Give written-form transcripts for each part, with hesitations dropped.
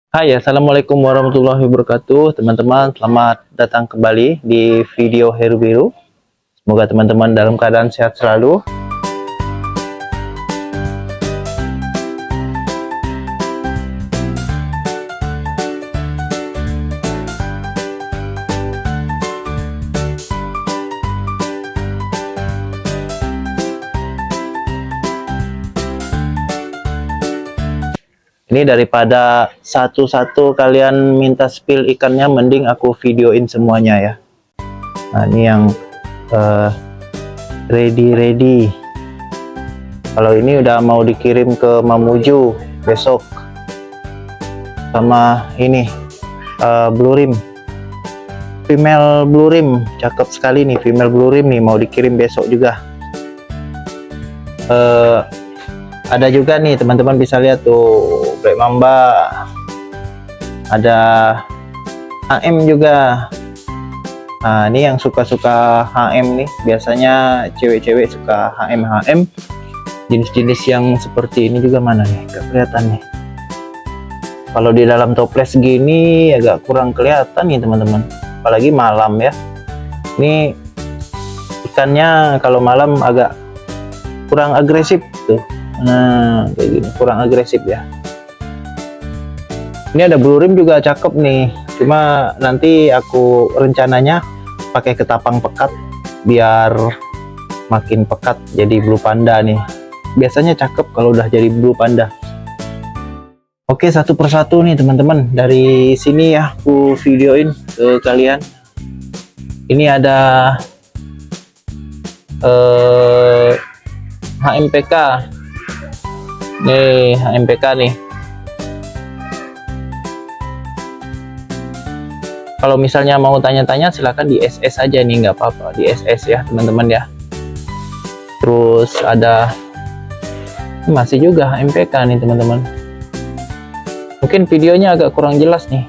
Hai, assalamualaikum warahmatullahi wabarakatuh, teman-teman. Selamat datang kembali di video Heru Biru. Semoga teman-teman dalam keadaan sehat selalu. Ini daripada satu-satu kalian minta spill ikannya, mending aku videoin semuanya ya. Nah, ini yang ready. Kalau ini udah mau dikirim ke Mamuju besok. Sama ini blue rim, female blue rim, cakep sekali nih female blue rim nih, mau dikirim besok juga. Ada juga nih teman-teman, bisa lihat tuh Black Mamba, ada HM juga. Nah, ini yang suka-suka HM nih, biasanya cewek-cewek suka HM. Jenis-jenis yang seperti ini juga mana nih, gak kelihatan nih. Kalau di dalam toples gini agak kurang kelihatan nih teman-teman, apalagi malam ya. Ini ikannya kalau malam agak kurang agresif tuh. Nah, kayak gini kurang agresif ya. Ini ada blue rim juga cakep nih, cuma nanti aku rencananya pakai ketapang pekat biar makin pekat jadi blue panda nih. Biasanya cakep kalau udah jadi blue panda. Oke, satu persatu nih teman-teman, dari sini ya aku videoin ke kalian. Ini ada HMPK nih, HMPK nih. Kalau misalnya mau tanya-tanya silahkan di SS aja nih, nggak apa-apa, di SS ya teman-teman ya. Terus ada masih juga HMPK nih teman-teman. Mungkin videonya agak kurang jelas nih.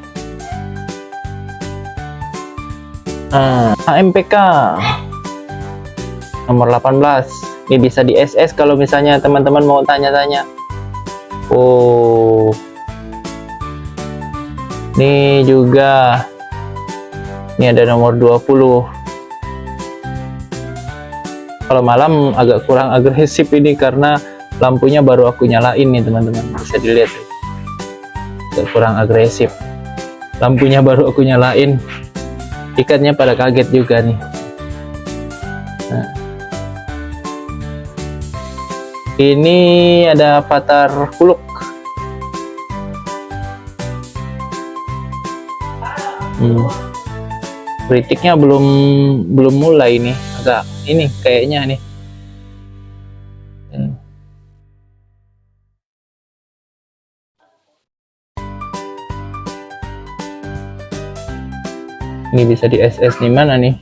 HMPK nomor 18 ini bisa di SS kalau misalnya teman-teman mau tanya-tanya. Oh, ini juga, ini ada nomor 20. Kalau malam agak kurang agresif ini karena lampunya baru aku nyalain nih teman-teman, bisa dilihat agak kurang agresif, lampunya baru aku nyalain, ikannya pada kaget juga nih. Nah, ini ada patar kuluk. Kritiknya belum mulai nih, agak ini kayaknya nih. Ini bisa di SS nih, mana nih?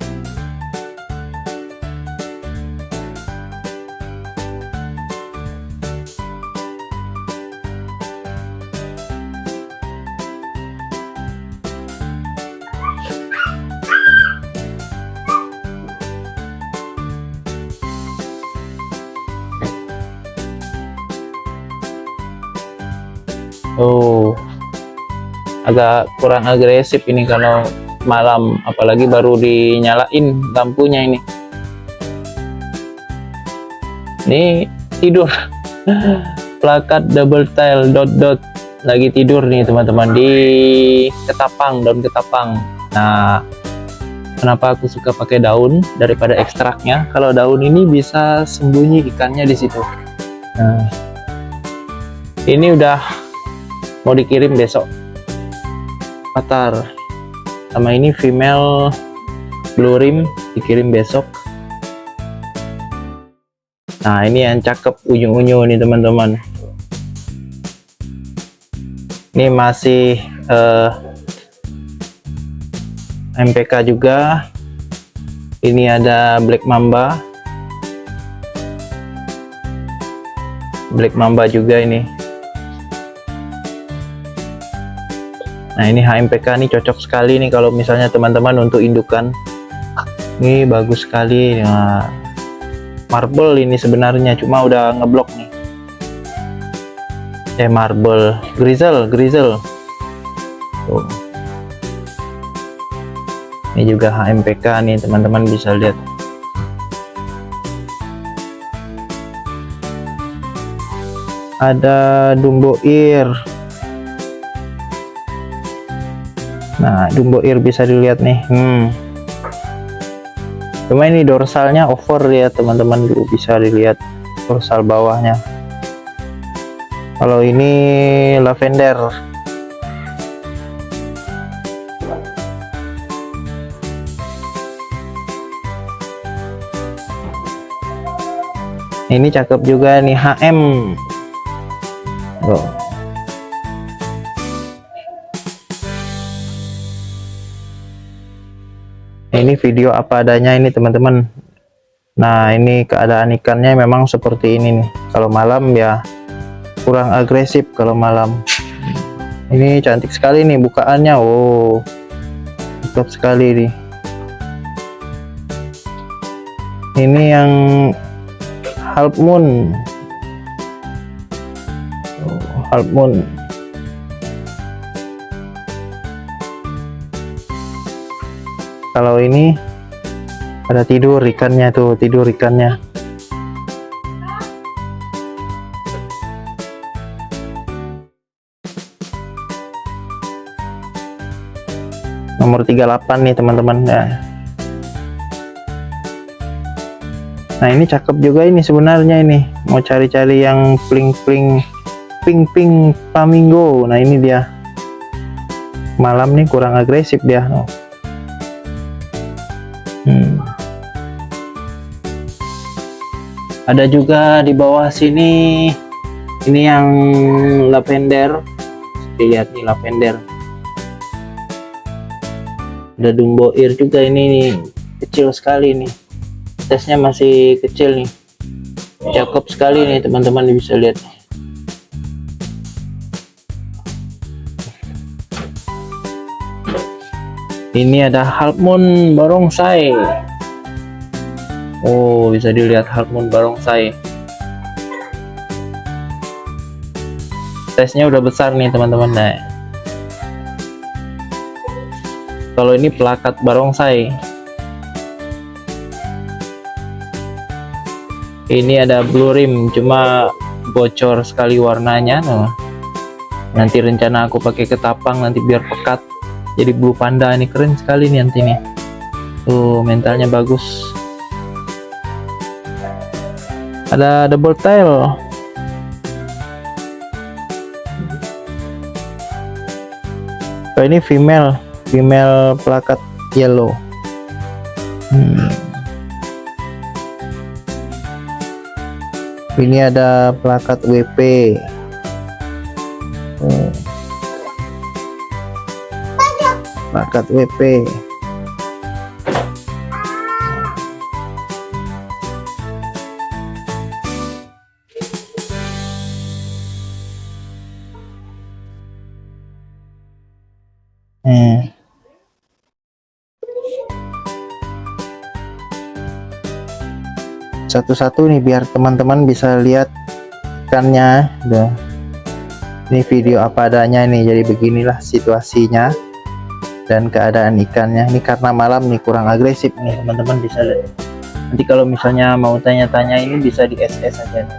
Oh, agak kurang agresif ini kalau malam, apalagi baru dinyalain lampunya ini. Ini tidur. Plakat double tail dot lagi tidur nih teman-teman di ketapang, daun ketapang. Nah, kenapa aku suka pakai daun daripada ekstraknya? Kalau daun ini bisa sembunyi ikannya di situ. Nah, ini udah mau dikirim besok, patar sama ini female blue rim dikirim besok. Nah, ini yang cakep unyu-unyu nih teman-teman. Ini masih MPK juga. Ini ada Black Mamba juga ini. Nah, ini HMPK nih cocok sekali nih kalau misalnya teman-teman untuk indukan. Ini bagus sekali. Nah, marble ini sebenarnya, cuma udah ngeblok nih. Marble grizzle. Tuh. Ini juga HMPK nih teman-teman bisa lihat. Ada Dumbo Ear. Nah, Dumbo Ear bisa dilihat nih. Cuma ini dorsalnya over ya teman-teman, dulu bisa dilihat dorsal bawahnya. Kalau ini lavender. Ini cakep juga nih, HM. Oh. Ini video apa adanya ini teman-teman. Nah, ini keadaan ikannya memang seperti ini nih. Kalau malam ya kurang agresif kalau malam. Ini cantik sekali nih bukaannya. Oh, cakep sekali nih. Ini yang half moon. Half moon. Kalau ini ada tidur ikannya tuh, tidur ikannya. Nomor 38 nih teman-teman. Nah, ini cakep juga ini sebenarnya ini. Mau cari-cari yang pling-pling pink flamingo. Nah, ini dia. Malam nih kurang agresif dia. Ada juga di bawah sini. Ini yang lavender. Lihat nih lavender. Ada Dumbo Ear juga ini nih. Kecil sekali nih. Tesnya masih kecil nih. Cakep sekali nih teman-teman, bisa lihat. Ini ada half moon barongsai. Oh, bisa dilihat half moon barongsai. Tesnya udah besar nih teman-teman. Nah, kalau ini plakat barongsai. Ini ada blue rim, cuma bocor sekali warnanya. Nah, nanti rencana aku pakai ketapang nanti biar pekat. Jadi blue panda ini keren sekali nih nanti nih. Tuh, mentalnya bagus. Ada double tail. Oh, ini female plakat yellow. Ini ada plakat WP. Plakat WP. Satu-satu nih biar teman-teman bisa lihat ikannya. Ini video apa adanya nih, jadi beginilah situasinya dan keadaan ikannya. Ini karena malam nih kurang agresif nih teman-teman, bisa lihat. Nanti kalau misalnya mau tanya-tanya ini bisa di SS aja nih.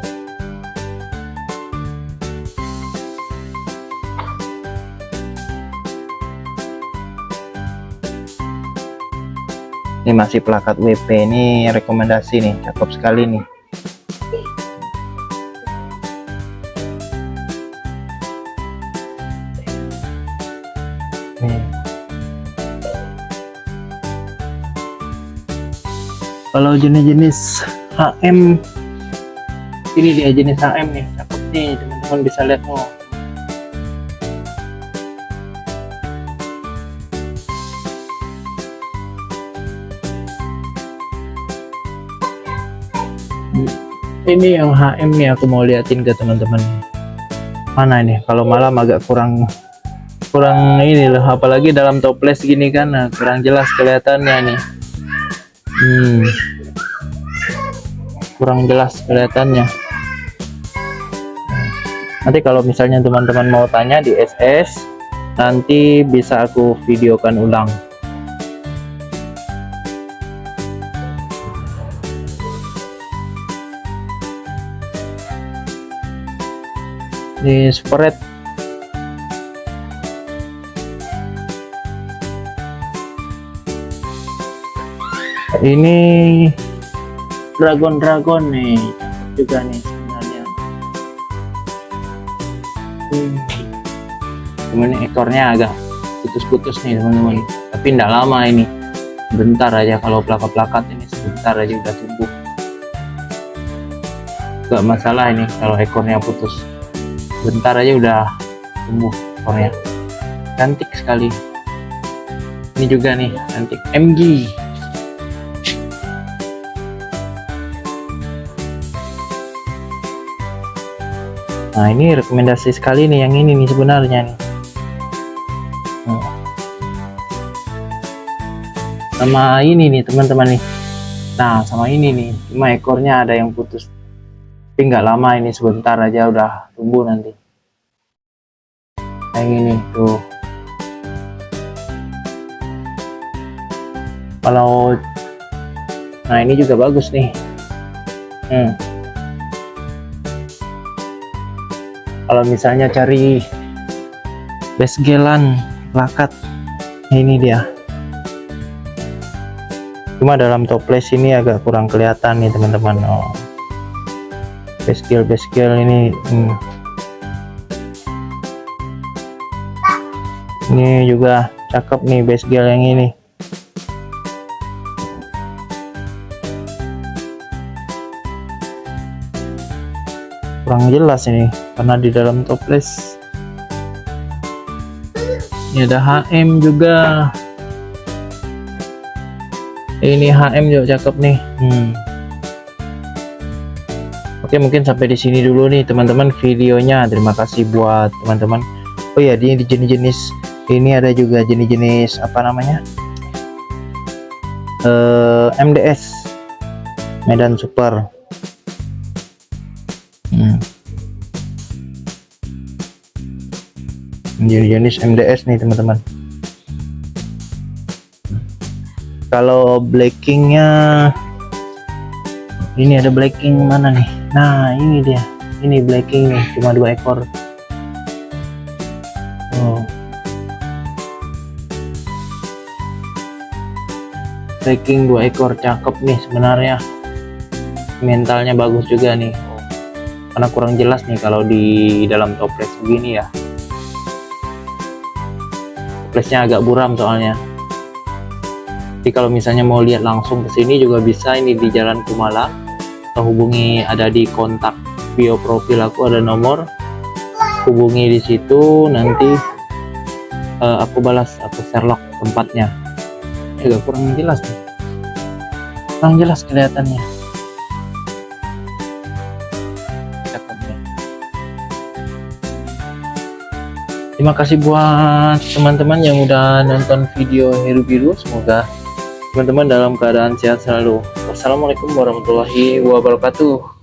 Ini masih plakat WP, ini rekomendasi nih, cakep sekali nih. Kalau jenis-jenis HM, ini dia jenis HM nih, cakep nih teman-teman, bisa lihat nih. Ini yang HM nih, aku mau liatin ke teman-teman. Mana ini? Kalau malam agak kurang ini loh, apalagi dalam toples gini kan, nah, kurang jelas kelihatannya nih. Kurang jelas kelihatannya. Nanti kalau misalnya teman-teman mau tanya di SS, nanti bisa aku videokan ulang. Ini spread ini dragon nih, cakep juga nih sebenarnya. Cuman ekornya agak putus-putus nih teman-teman, tapi tidak lama ini, bentar aja. Kalau plakat-plakat ini sebentar aja udah tumbuh, gak masalah ini kalau ekornya putus, bentar aja udah tumbuh ekornya. Cantik sekali. Ini juga nih cantik, MG. Nah ini rekomendasi sekali nih yang ini nih sebenarnya nih. Sama ini nih teman-teman nih. Nah sama ini nih, cuma ekornya ada yang putus, tapi nggak lama ini, sebentar aja udah tumbuh nanti. Yang ini tuh. Kalau nah ini juga bagus nih. Kalau misalnya cari basgelan plakat, ini dia. Cuma dalam toples ini agak kurang kelihatan nih teman-teman. Oh, basgel ini. Ini juga cakep nih basgel yang ini. Kurang jelas ini karena di dalam toples. Ini ada HM juga. Ini HM juga cakep nih. Oke, mungkin sampai di sini dulu nih teman-teman videonya. Terima kasih buat teman-teman. Oh ya, di jenis-jenis ini ada juga jenis-jenis apa namanya? MDS Medan Super. Jenis MDS nih teman-teman. Kalau blackingnya, ini ada blacking mana nih? Nah ini dia, ini blacking nih, cuma 2 ekor. Blacking 2 ekor, cakep nih sebenarnya. Mentalnya bagus juga nih. Karena kurang jelas nih kalau di dalam toples begini ya. Toplesnya agak buram soalnya. Jadi kalau misalnya mau lihat langsung ke sini juga bisa, ini di Jalan Kumala. Atau hubungi, ada di kontak bio profil aku, ada nomor. Hubungi di situ, nanti aku balas, aku Sherlock tempatnya. Agak kurang jelas nih. Kurang jelas kelihatannya. Terima kasih buat teman-teman yang udah nonton video Heru Biru. Semoga teman-teman dalam keadaan sehat selalu. Wassalamualaikum warahmatullahi wabarakatuh.